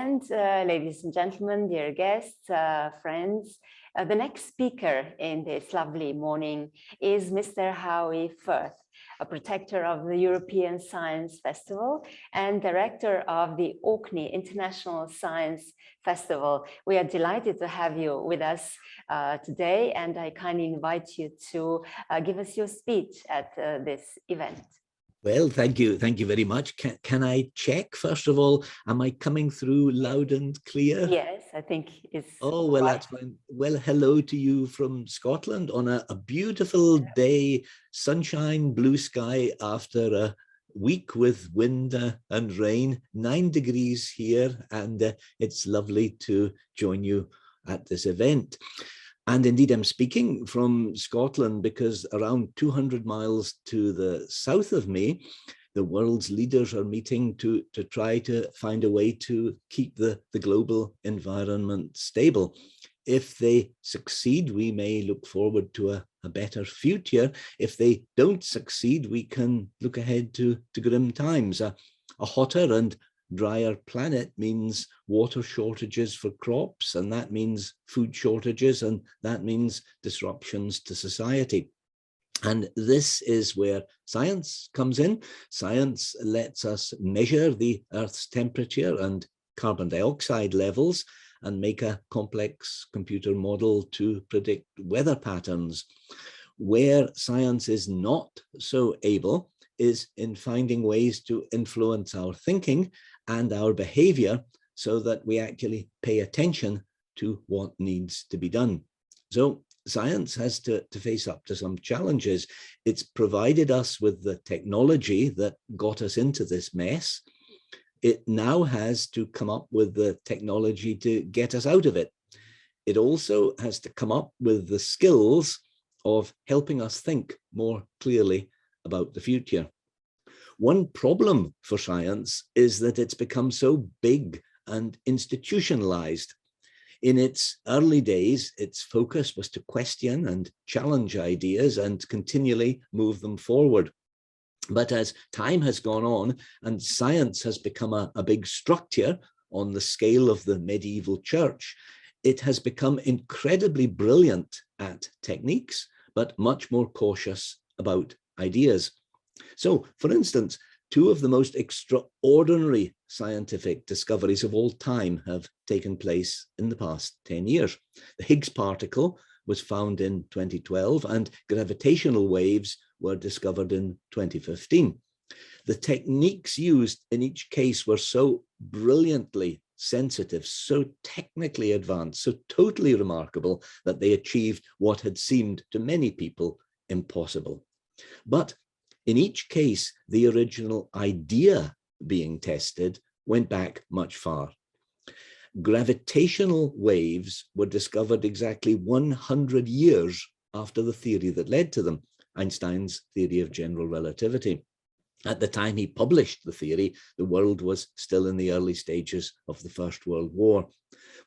And ladies and gentlemen, dear guests, friends, the next speaker in this lovely morning is Mr. Howie Firth, a protector of the European Science Festival and director of the Orkney International Science Festival. We are delighted to have you with us today, and I kindly invite you to give us your speech at this event. Well, thank you very much. Can I check, first of all, am I coming through loud and clear? Yes, I think it's... Oh, well, right. That's fine. Well, hello to you from Scotland on a beautiful day, sunshine, blue sky after a week with wind and rain, 9 degrees here, and it's lovely to join you at this event. And indeed, I'm speaking from Scotland because around 200 miles to the south of me, the world's leaders are meeting to try to find a way to keep the global environment stable. If they succeed, we may look forward to a better future. If they don't succeed, we can look ahead to grim times. A hotter and drier planet means water shortages for crops, and that means food shortages, and that means disruptions to society. And this is where science comes in. Science lets us measure the Earth's temperature and carbon dioxide levels and make a complex computer model to predict weather patterns. Where science is not so able is in finding ways to influence our thinking and our behavior so that we actually pay attention to what needs to be done. So science has to face up to some challenges. It's provided us with the technology that got us into this mess. It now has to come up with the technology to get us out of it. It also has to come up with the skills of helping us think more clearly about the future. One problem for science is that it's become so big and institutionalized. In its early days, its focus was to question and challenge ideas and continually move them forward. But as time has gone on and science has become a big structure on the scale of the medieval church, it has become incredibly brilliant at techniques, but much more cautious about ideas. So, for instance, two of the most extraordinary scientific discoveries of all time have taken place in the past 10 years. The Higgs particle was found in 2012 and gravitational waves were discovered in 2015. The techniques used in each case were so brilliantly sensitive, so technically advanced, so totally remarkable that they achieved what had seemed to many people impossible. But in each case, the original idea being tested went back much far. Gravitational waves were discovered exactly 100 years after the theory that led to them, Einstein's theory of general relativity. At the time he published the theory, the world was still in the early stages of the First World War.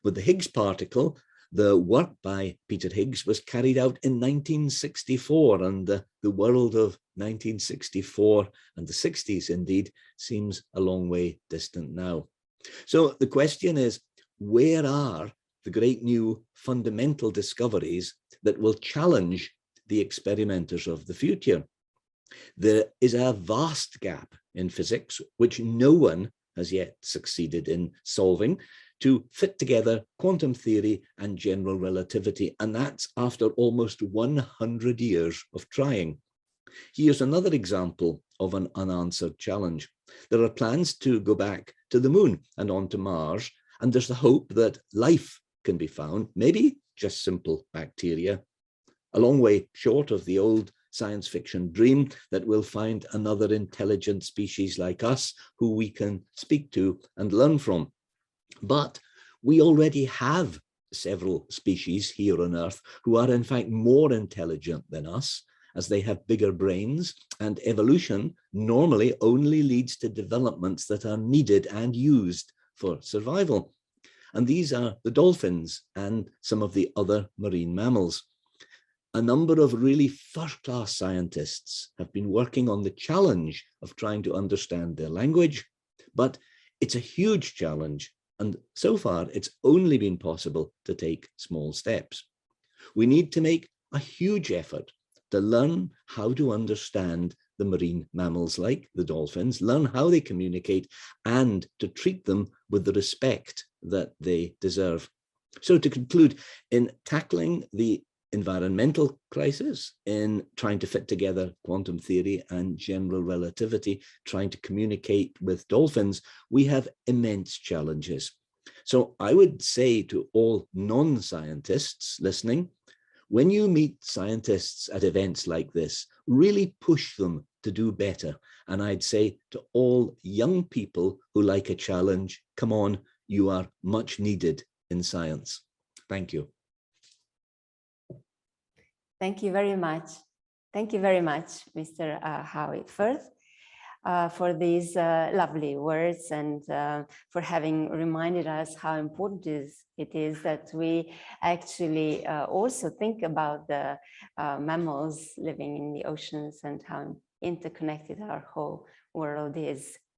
With the Higgs particle, the work by Peter Higgs was carried out in 1964, and the world of 1964 and the 60s indeed seems a long way distant now. So the question is, where are the great new fundamental discoveries that will challenge the experimenters of the future? There is a vast gap in physics which no one has yet succeeded in solving, to fit together quantum theory and general relativity, and that's after almost 100 years of trying. Here's another example of an unanswered challenge. There are plans to go back to the moon and onto Mars, and there's the hope that life can be found, maybe just simple bacteria, a long way short of the old science fiction dream that we'll find another intelligent species like us who we can speak to and learn from. But we already have several species here on Earth who are in fact more intelligent than us, as they have bigger brains, and evolution normally only leads to developments that are needed and used for survival. And these are the dolphins and some of the other marine mammals. A number of really first-class scientists have been working on the challenge of trying to understand their language, but it's a huge challenge And so far, it's only been possible to take small steps. We need to make a huge effort to learn how to understand the marine mammals like the dolphins, learn how they communicate, and to treat them with the respect that they deserve. So to conclude, in tackling the environmental crisis, in trying to fit together quantum theory and general relativity, trying to communicate with dolphins, we have immense challenges. So I would say to all non-scientists listening, when you meet scientists at events like this, really push them to do better. And I'd say to all young people who like a challenge, come on, you are much needed in science. Thank you. Thank you very much. Thank you very much, Mr. Howie Firth, for these lovely words and for having reminded us how important it is that we actually also think about the mammals living in the oceans and how interconnected our whole world is.